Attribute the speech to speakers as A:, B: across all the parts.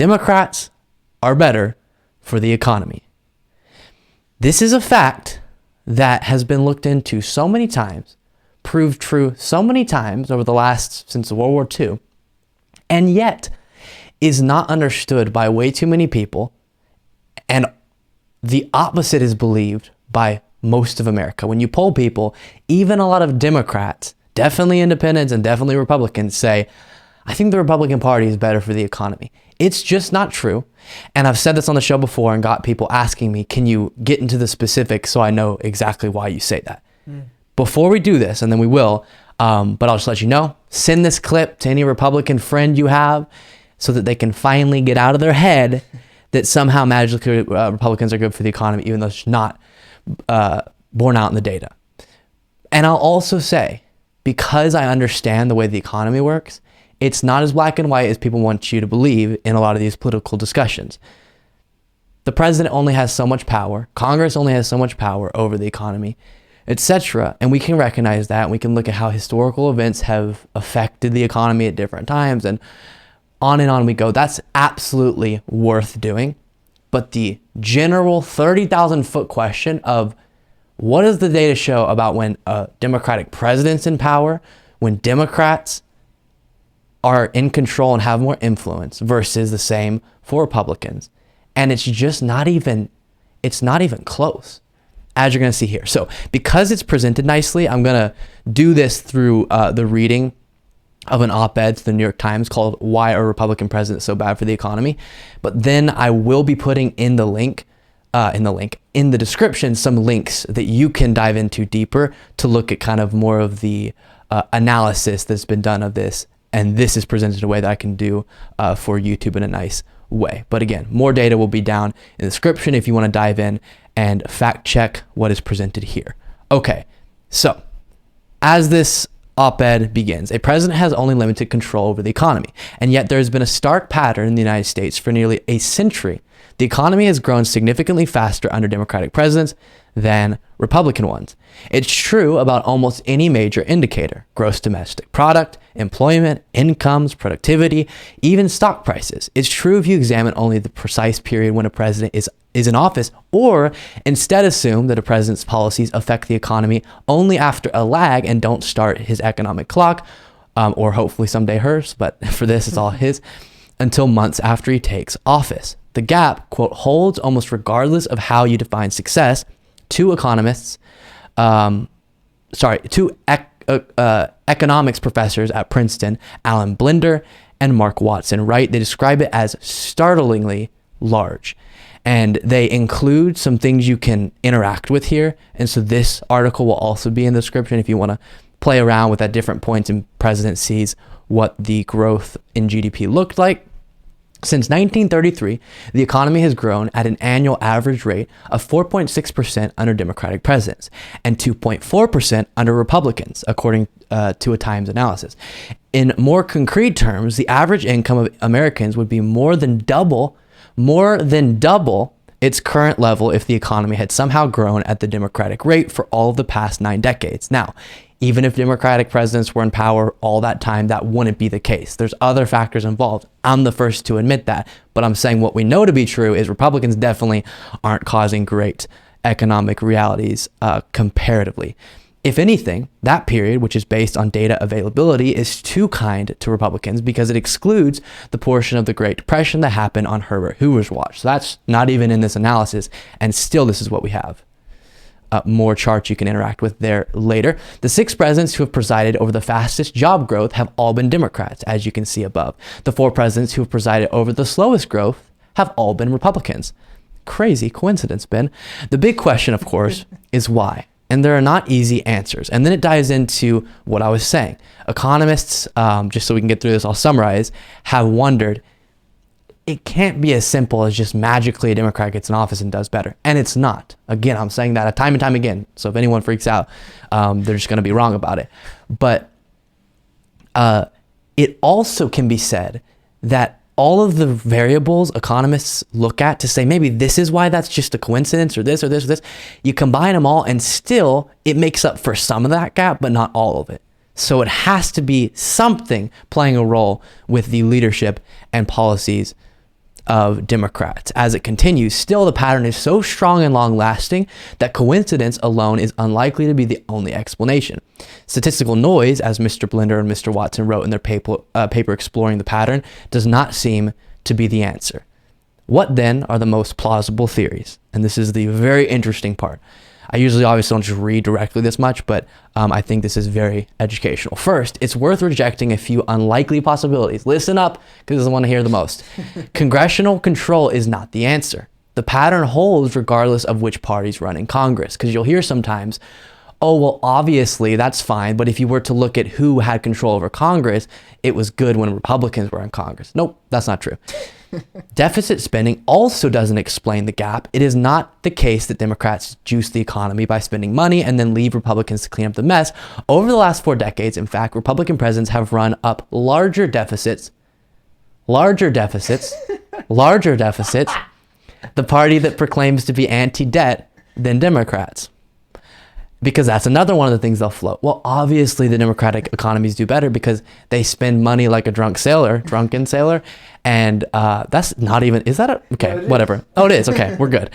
A: Democrats are better for the economy. This is a fact that has been looked into so many times, proved true so many times over the last, since World War II, and yet is not understood by way too many people, and the opposite is believed by most of America. When you poll people, even a lot of Democrats, definitely independents and definitely Republicans, say, I think the Republican Party is better for the economy. It's just not true. And I've said this on the show before and got people asking me, can you get into the specifics so I know exactly why you say that? Before we do this, and then we will, but I'll just let you know, send this clip to any Republican friend you have so that they can finally get out of their head that somehow magically Republicans are good for the economy, even though it's not borne out in the data. And I'll also say, because I understand the way the economy works, it's not as black and white as people want you to believe in a lot of these political discussions. The president only has so much power. Congress only has so much power over the economy, etc. And we can recognize that. And we can look at how historical events have affected the economy at different times, and on we go. That's absolutely worth doing. But the general 30,000 foot question of what does the data show about when a Democratic president's in power, when Democrats are in control and have more influence, versus the same for Republicans. And it's just not even close, as you're going to see here. So because it's presented nicely, I'm going to do this through the reading of an op-ed to the New York Times called "Why Are Republican Presidents So Bad for the Economy?" But then I will be putting in the description some links that you can dive into deeper to look at kind of more of the analysis that's been done of this. And this is presented in a way that I can do for YouTube in a nice way. But again, more data will be down in the description if you want to dive in and fact check what is presented here. Okay, so as this op-ed begins, a president has only limited control over the economy, and yet there has been a stark pattern in the United States for nearly a century. The economy has grown significantly faster under Democratic presidents than Republican ones. It's true about almost any major indicator: gross domestic product, employment, incomes, productivity, even stock prices. It's true if you examine only the precise period when a president is in office, or instead assume that a president's policies affect the economy only after a lag and don't start his economic clock, or hopefully someday hers, but for this it's all his, until months after he takes office. The gap, quote, holds almost regardless of how you define success. Two economics professors at Princeton, Alan Blinder and Mark Watson, write. They describe it as startlingly large. And they include some things you can interact with here. And so this article will also be in the description if you want to play around with at different points in presidencies what the growth in GDP looked like. Since 1933, the economy has grown at an annual average rate of 4.6% under Democratic presidents and 2.4% under Republicans, according to a Times analysis. In more concrete terms, the average income of Americans would be more than double its current level if the economy had somehow grown at the Democratic rate for all of the past 9 decades. Now, even if Democratic presidents were in power all that time, that wouldn't be the case. There's other factors involved. I'm the first to admit that. But I'm saying what we know to be true is Republicans definitely aren't causing great economic realities comparatively. If anything, that period, which is based on data availability, is too kind to Republicans because it excludes the portion of the Great Depression that happened on Herbert Hoover's watch. So that's not even in this analysis, and still this is what we have. More charts you can interact with there later. The 6 presidents who have presided over the fastest job growth have all been Democrats, as you can see above. The 4 presidents who have presided over the slowest growth have all been Republicans. Crazy coincidence, Ben. The big question, of course, is why? And there are not easy answers. And then it dives into what I was saying. Economists, just so we can get through this, I'll summarize, have wondered, it can't be as simple as just magically a Democrat gets in office and does better. And it's not. Again, I'm saying that time and time again. So if anyone freaks out, they're just going to be wrong about it. But it also can be said that all of the variables economists look at to say, maybe this is why that's just a coincidence, or this or this or this, you combine them all and still it makes up for some of that gap, but not all of it. So it has to be something playing a role with the leadership and policies of Democrats. As it continues, still the pattern is so strong and long-lasting that coincidence alone is unlikely to be the only explanation. Statistical noise, as Mr. Blinder and Mr. Watson wrote in their paper exploring the pattern, does not seem to be the answer. What then are the most plausible theories? And this is the very interesting part. I usually obviously don't just read directly this much, but I think this is very educational. First, it's worth rejecting a few unlikely possibilities. Listen up, because this is the one I hear the most. Congressional control is not the answer. The pattern holds regardless of which parties run in Congress, because you'll hear sometimes, oh, well, obviously that's fine, but if you were to look at who had control over Congress, it was good when Republicans were in Congress. Nope, that's not true. Deficit spending also doesn't explain the gap. It is not the case that Democrats juice the economy by spending money and then leave Republicans to clean up the mess. Over the last 4 decades, in fact, Republican presidents have run up larger deficits, the party that proclaims to be anti-debt, than Democrats. Because that's another one of the things they'll float. Well, obviously the Democratic economies do better because they spend money like a drunken sailor. And that's not even, is that a, okay, no, whatever. Oh, it is. Okay, we're good.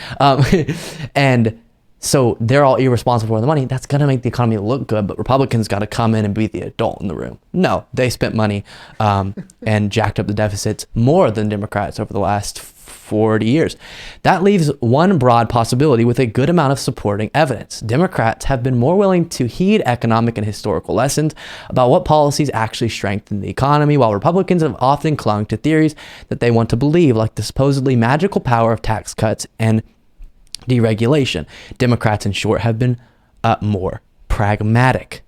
A: And so they're all irresponsible for the money. That's going to make the economy look good, but Republicans got to come in and be the adult in the room. No, they spent money and jacked up the deficits more than Democrats over the last 40 years. That leaves one broad possibility with a good amount of supporting evidence. Democrats have been more willing to heed economic and historical lessons about what policies actually strengthen the economy, while Republicans have often clung to theories that they want to believe, like the supposedly magical power of tax cuts and deregulation. Democrats, in short, have been more pragmatic.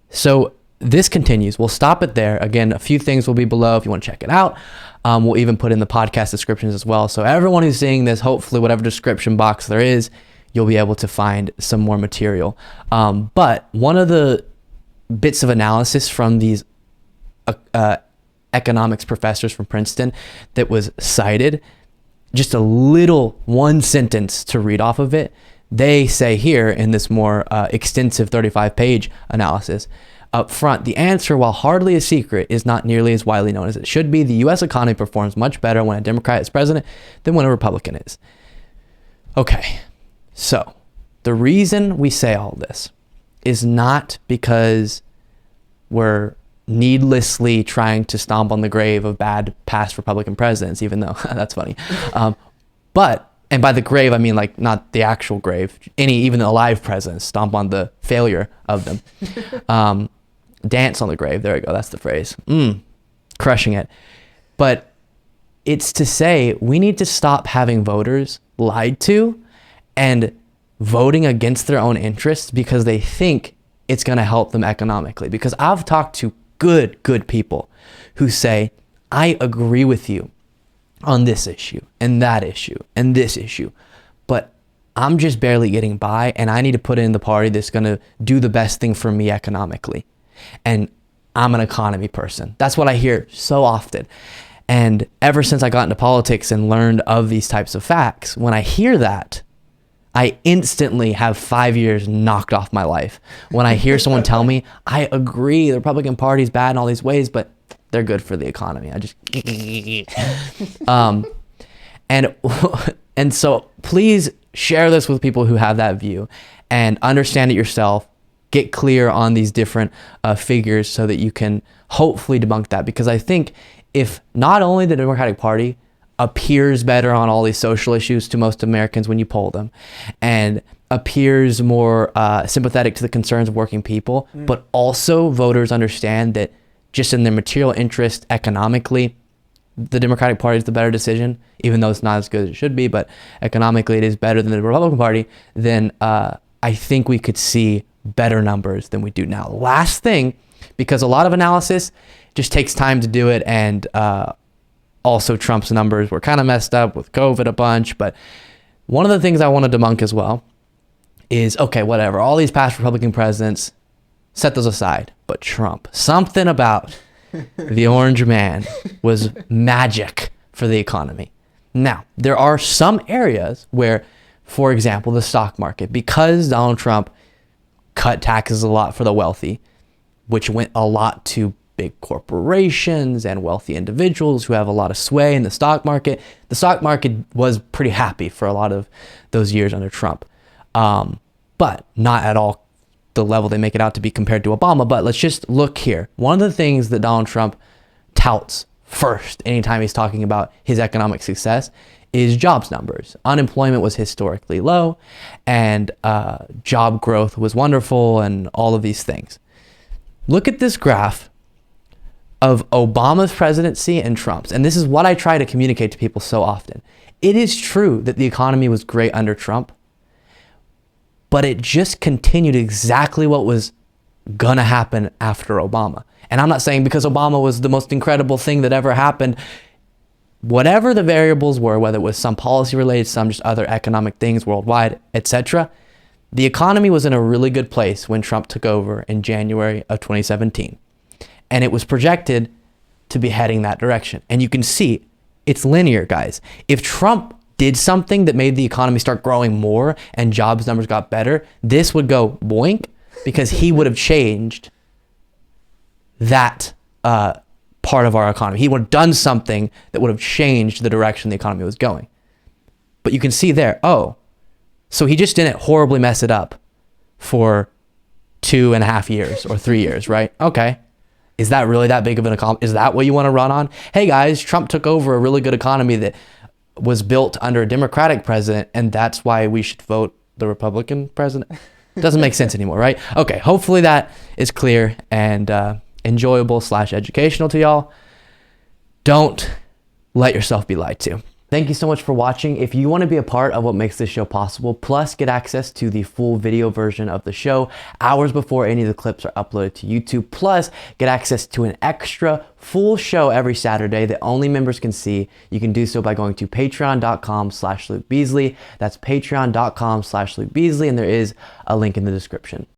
A: So this continues. We'll stop it there. Again, a few things will be below if you want to check it out. We'll even put in the podcast descriptions as well. So everyone who's seeing this, hopefully whatever description box there is, you'll be able to find some more material. But one of the bits of analysis from these economics professors from Princeton that was cited, just a little one sentence to read off of it. They say here in this more extensive 35-page analysis, up front, the answer, while hardly a secret, is not nearly as widely known as it should be. The U.S. economy performs much better when a Democrat is president than when a Republican is. Okay, so the reason we say all this is not because we're needlessly trying to stomp on the grave of bad past Republican presidents, even though that's funny. But, and by the grave, I mean like not the actual grave, even the alive presidents, stomp on the failure of them. Dance on the grave. There we go. That's the phrase. Crushing it. But it's to say we need to stop having voters lied to and voting against their own interests because they think it's going to help them economically. Because I've talked to good people who say, I agree with you on this issue and that issue and this issue, but I'm just barely getting by and I need to put in the party that's going to do the best thing for me economically. And I'm an economy person. That's what I hear so often. And ever since I got into politics and learned of these types of facts, when I hear that, I instantly have 5 years knocked off my life. When I hear someone tell me, I agree, the Republican Party is bad in all these ways, but they're good for the economy. I just, and so please share this with people who have that view and understand it yourself. Get clear on these different figures so that you can hopefully debunk that. Because I think if not only the Democratic Party appears better on all these social issues to most Americans when you poll them and appears more sympathetic to the concerns of working people, but also voters understand that just in their material interest economically, the Democratic Party is the better decision, even though it's not as good as it should be, but economically it is better than the Republican Party, then I think we could see better numbers than we do now. Last thing, because a lot of analysis just takes time to do it, and also Trump's numbers were kind of messed up with COVID a bunch, but one of the things I want to debunk as well is, okay, whatever, all these past Republican presidents, set those aside, but Trump, something about the orange man was magic for the economy. Now, there are some areas where, for example, the stock market, because Donald Trump cut taxes a lot for the wealthy, which went a lot to big corporations and wealthy individuals who have a lot of sway in the stock market. The stock market was pretty happy for a lot of those years under Trump, but not at all the level they make it out to be compared to Obama. But let's just look here. One of the things that Donald Trump touts first anytime he's talking about his economic success is jobs numbers. Unemployment was historically low, and job growth was wonderful, and all of these things. Look at this graph of Obama's presidency and Trump's, and this is what I try to communicate to people so often. It is true that the economy was great under Trump, but it just continued exactly what was gonna happen after Obama. And I'm not saying because Obama was the most incredible thing that ever happened. Whatever the variables were, whether it was some policy related, some just other economic things worldwide, etc., the economy was in a really good place when Trump took over in January of 2017. And it was projected to be heading that direction. And you can see it's linear, guys. If Trump did something that made the economy start growing more and jobs numbers got better, this would go boink, because he would have changed that part of our economy. He would have done something that would have changed the direction the economy was going. But you can see there, oh, so he just didn't horribly mess it up for 2.5 years or 3 years, right? Okay. Is that really that big of an accomplishment? Is that what you want to run on? Hey guys, Trump took over a really good economy that was built under a Democratic president, and that's why we should vote the Republican president. Doesn't make sense anymore, right? Okay, hopefully that is clear and enjoyable/educational to y'all. Don't let yourself be lied to. Thank you so much for watching. If you want to be a part of what makes this show possible, plus get access to the full video version of the show hours before any of the clips are uploaded to YouTube, plus get access to an extra full show every Saturday that only members can see, you can do so by going to patreon.com/Luke Beasley. That's patreon.com/Luke Beasley, and there is a link in the description.